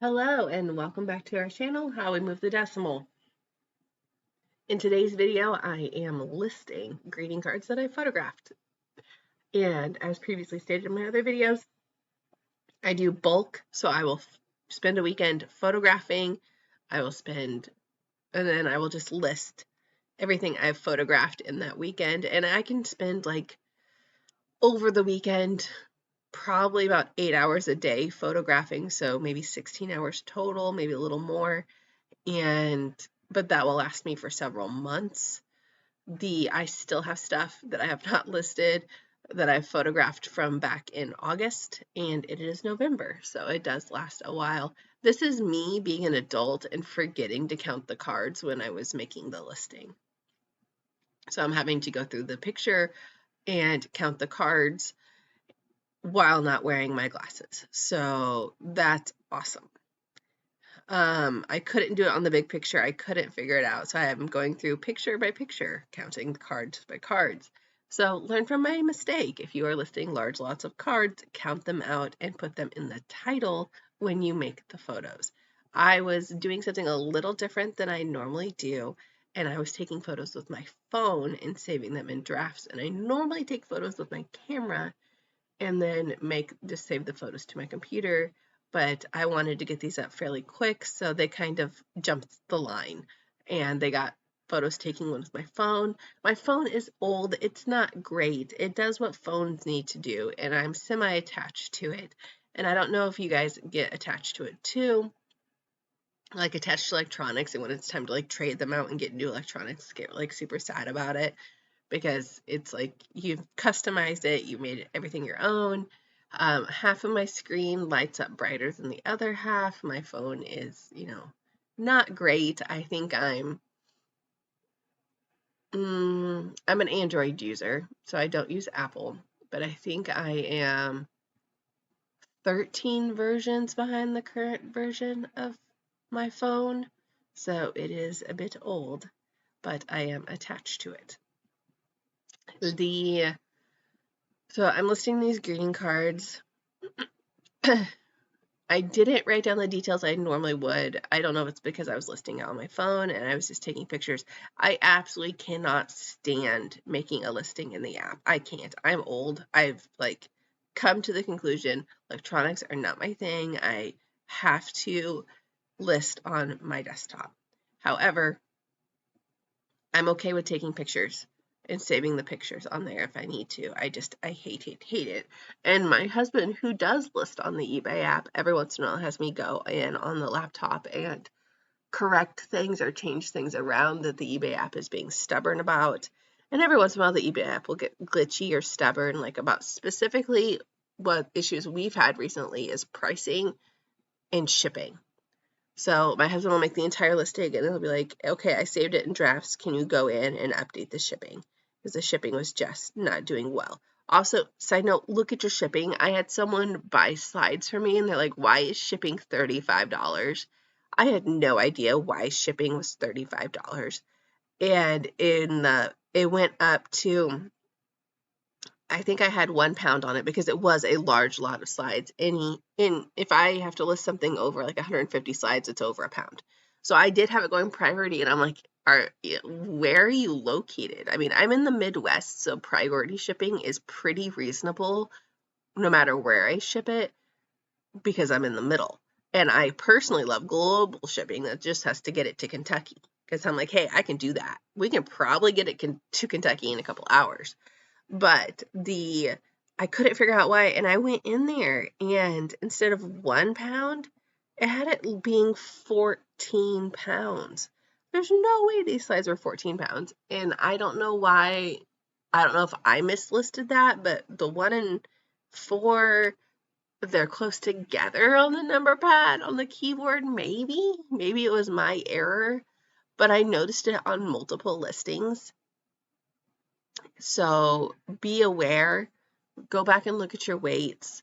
Hello and welcome back to our channel, How We Move the Decimal. In today's video, I am listing greeting cards that I photographed. And as previously stated in my other videos, I do bulk, so I will spend a weekend photographing, and then I will just list everything I've photographed in that weekend. And I can spend over the weekend, probably about 8 hours a day photographing, so maybe 16 hours total, maybe a little more. But that will last me for several months. I still have stuff that I have not listed that I photographed from back in August, and it is November, so it does last a while. This is me being an adult and forgetting to count the cards when I was making the listing. So I'm having to go through the picture and count the cards while not wearing my glasses. So that's awesome. I couldn't do it on the big picture. I couldn't figure it out. So I am going through picture by picture, counting the cards by cards. So learn from my mistake. If you are listing large lots of cards, count them out and put them in the title when you make the photos. I was doing something a little different than I normally do, and I was taking photos with my phone and saving them in drafts. And I normally take photos with my camera and then just save the photos to my computer, but I wanted to get these up fairly quick, so they kind of jumped the line, and they got photos taken with my phone. My phone is old. It's not great. It does what phones need to do, and I'm semi-attached to it. And I don't know if you guys get attached to it too, like attached to electronics, and when it's time to trade them out and get new electronics, get super sad about it because it's like you've customized it, you made everything your own. Half of my screen lights up brighter than the other half. My phone is, not great. I think I'm an Android user, so I don't use Apple, but I think I am 13 versions behind the current version of my phone, so it is a bit old, but I am attached to it. So I'm listing these greeting cards. I didn't write down the details I normally would. I don't know if it's because I was listing it on my phone and I was just taking pictures. I absolutely cannot stand making a listing in the app. I can't. I'm old. I've come to the conclusion electronics are not my thing. I have to list on my desktop. However, I'm okay with taking pictures and saving the pictures on there if I need to. I hate it. And my husband, who does list on the eBay app, every once in a while has me go in on the laptop and correct things or change things around that the eBay app is being stubborn about. And every once in a while, the eBay app will get glitchy or stubborn, about specifically what issues we've had recently is pricing and shipping. So my husband will make the entire listing and he'll be like, okay, I saved it in drafts. Can you go in and update the shipping? Because the shipping was just not doing well. Also, side note, look at your shipping. I had someone buy slides for me and they're like, why is shipping $35? I had no idea why shipping was $35. And it went up to, I think I had 1 pound on it because it was a large lot of slides. If I have to list something over 150 slides, it's over a pound. So I did have it going priority, and I'm like, where are you located? I mean, I'm in the Midwest, so priority shipping is pretty reasonable no matter where I ship it because I'm in the middle. And I personally love global shipping that just has to get it to Kentucky because I'm like, hey, I can do that. We can probably get it to Kentucky in a couple hours. But I couldn't figure out why, and I went in there, and instead of 1 pound, it had it being 14 pounds. There's no way these slides were 14 pounds, and I don't know why. I don't know if I mislisted that, but the 1 and 4, they're close together on the number pad on the keyboard. Maybe it was my error, but I noticed it on multiple listings. So be aware, go back and look at your weights.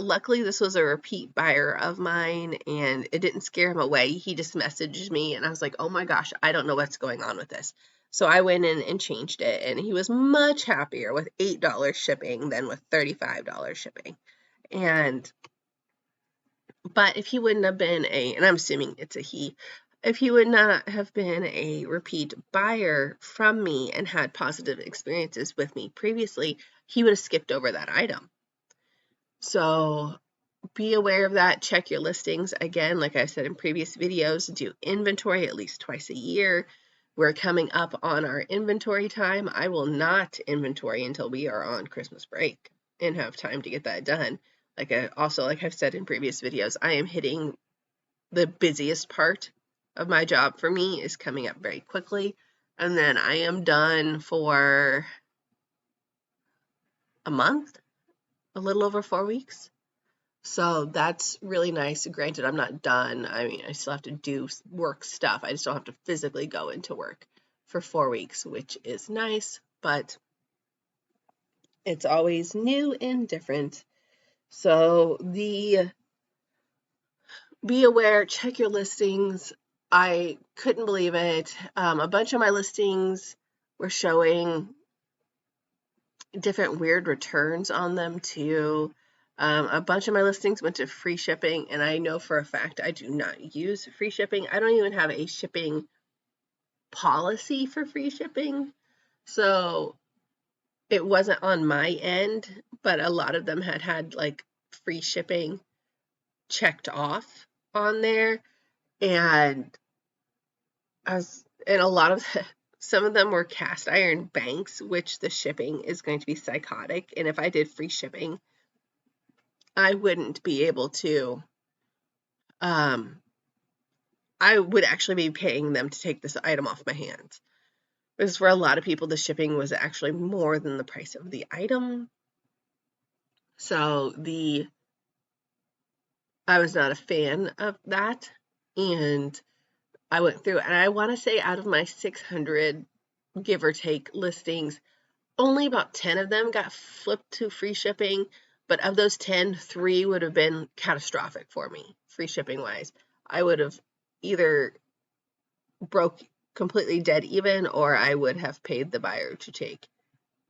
Luckily, this was a repeat buyer of mine and it didn't scare him away. He just messaged me and I was like, oh my gosh, I don't know what's going on with this. So I went in and changed it and he was much happier with $8 shipping than with $35 shipping. And But if he wouldn't have been and I'm assuming it's a he, if he would not have been a repeat buyer from me and had positive experiences with me previously, he would have skipped over that item. So be aware of that. Check your listings. Again, like I said in previous videos, do inventory at least twice a year. We're coming up on our inventory time. I will not inventory until we are on Christmas break and have time to get that done. Like I've said in previous videos, I am hitting the busiest part of my job for me is coming up very quickly. And then I am done for a month, a little over 4 weeks. So that's really nice. Granted, I'm not done. I mean, I still have to do work stuff. I just don't have to physically go into work for 4 weeks, which is nice, but it's always new and different. So be aware, check your listings. I couldn't believe it. A bunch of my listings were showing different weird returns on them too. A bunch of my listings went to free shipping, and I know for a fact I do not use free shipping. I don't even have a shipping policy for free shipping. So it wasn't on my end, but a lot of them had like free shipping checked off on there. And and a lot of some of them were cast iron banks, which the shipping is going to be psychotic. And if I did free shipping, I wouldn't be able to, I would actually be paying them to take this item off my hands. Because for a lot of people, the shipping was actually more than the price of the item. So I was not a fan of that. And I went through, and I want to say out of my 600, give or take, listings, only about 10 of them got flipped to free shipping, but of those 10, 3 would have been catastrophic for me, free shipping wise. I would have either broke completely dead even, or I would have paid the buyer to take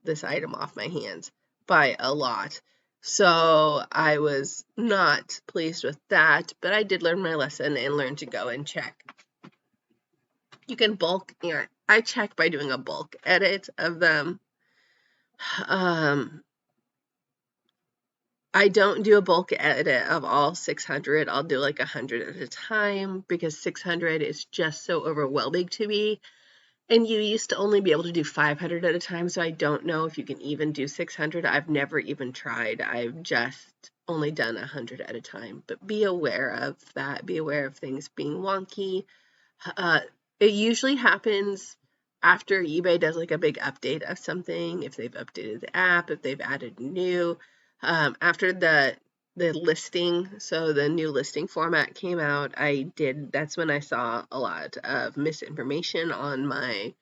this item off my hands by a lot. So I was not pleased with that, but I did learn my lesson and learn to go and check. You can bulk, I check by doing a bulk edit of them. I don't do a bulk edit of all 600. I'll do like 100 at a time because 600 is just so overwhelming to me. And you used to only be able to do 500 at a time, so I don't know if you can even do 600. I've never even tried. I've just only done 100 at a time. But be aware of that. Be aware of things being wonky. It usually happens after eBay does like a big update of something, if they've updated the app, if they've added new. After the listing, so the new listing format came out, that's when I saw a lot of misinformation on my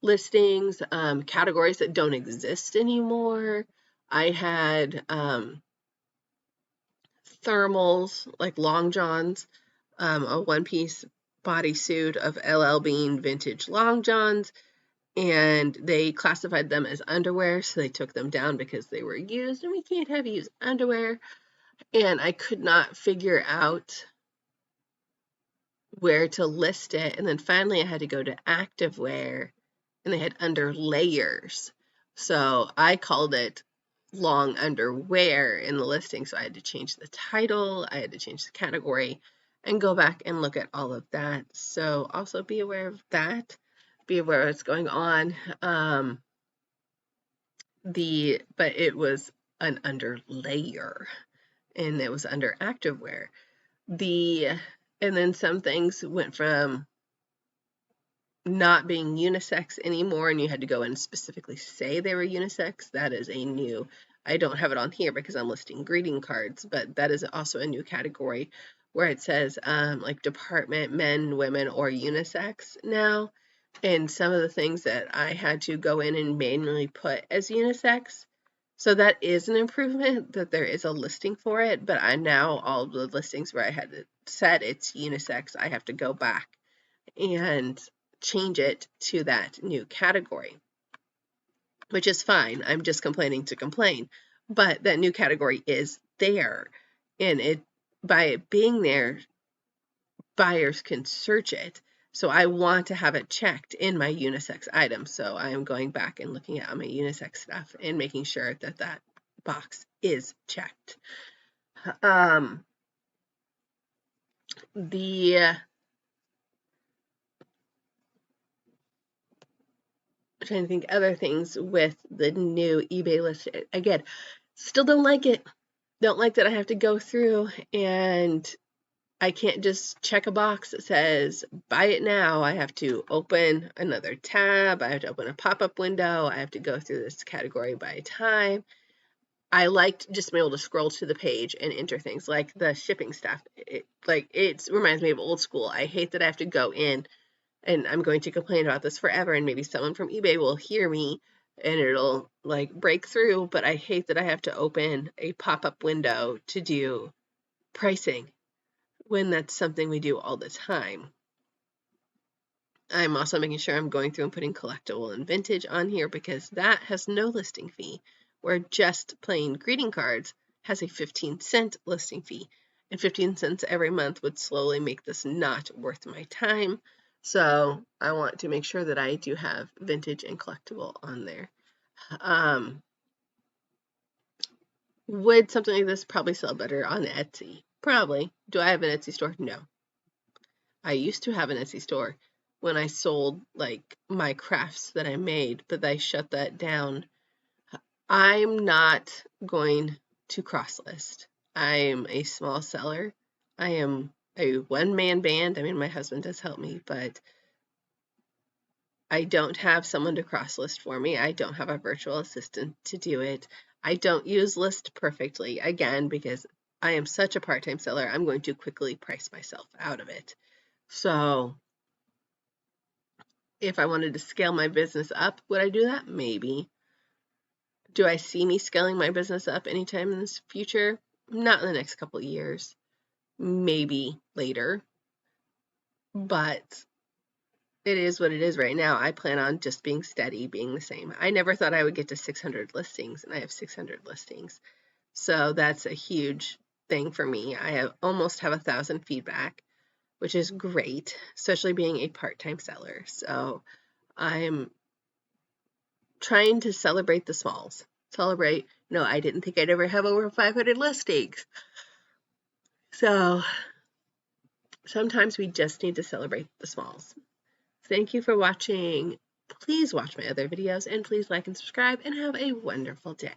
listings, categories that don't exist anymore. I had thermals, like long johns, a one-piece bodysuit of LL Bean vintage long johns, and they classified them as underwear, so they took them down because they were used, and we can't have used underwear. And I could not figure out where to list it, and then finally I had to go to activewear, and they had under layers. So I called it long underwear in the listing, so I had to change the title, I had to change the category, and go back and look at all of that. So also be aware of that. Be aware of what's going on. But it was an under layer, and it was under activewear. And then some things went from not being unisex anymore, and you had to go and specifically say they were unisex. That is a new, I don't have it on here because I'm listing greeting cards, but that is also a new category where it says like department, men, women, or unisex now. And some of the things that I had to go in and manually put as unisex. So that is an improvement that there is a listing for it, but now all the listings where I had it set it's unisex, I have to go back and change it to that new category, which is fine. I'm just complaining to complain, but that new category is there, and by it being there, buyers can search it. So I want to have it checked in my unisex items. So I am going back and looking at my unisex stuff and making sure that that box is checked. The trying to think other things with the new eBay list. Again, still don't like it. Don't like that I have to go through and I can't just check a box that says buy it now. I have to open another tab. I have to open a pop-up window. I have to go through this category by time. I liked just being able to scroll to the page and enter things like the shipping stuff. It reminds me of old school. I hate that I have to go in, and I'm going to complain about this forever, and maybe someone from eBay will hear me and it'll like break through, but I hate that I have to open a pop-up window to do pricing when that's something we do all the time. I'm also making sure I'm going through and putting collectible and vintage on here because that has no listing fee, where just plain greeting cards has a 15-cent listing fee. And 15 cents every month would slowly make this not worth my time. So I want to make sure that I do have vintage and collectible on there. Would something like this probably sell better on Etsy? Probably. Do I have an Etsy store? No. I used to have an Etsy store when I sold like my crafts that I made, but I shut that down. I'm not going to cross list. I'm a small seller. I am a one-man band. I mean, my husband does help me, but I don't have someone to cross list for me. I don't have a virtual assistant to do it. I don't use List perfectly, again, because I am such a part-time seller. I'm going to quickly price myself out of it. So if I wanted to scale my business up, would I do that? Maybe. Do I see me scaling my business up anytime in the future? Not in the next couple of years. Maybe later. But it is what it is right now. I plan on just being steady, being the same. I never thought I would get to 600 listings, and I have 600 listings. So that's a huge thing for me. I almost have 1,000 feedback, which is great, especially being a part-time seller. So I'm trying to celebrate the smalls. I didn't think I'd ever have over 500 listings. So sometimes we just need to celebrate the smalls. Thank you for watching. Please watch my other videos and please like and subscribe and have a wonderful day.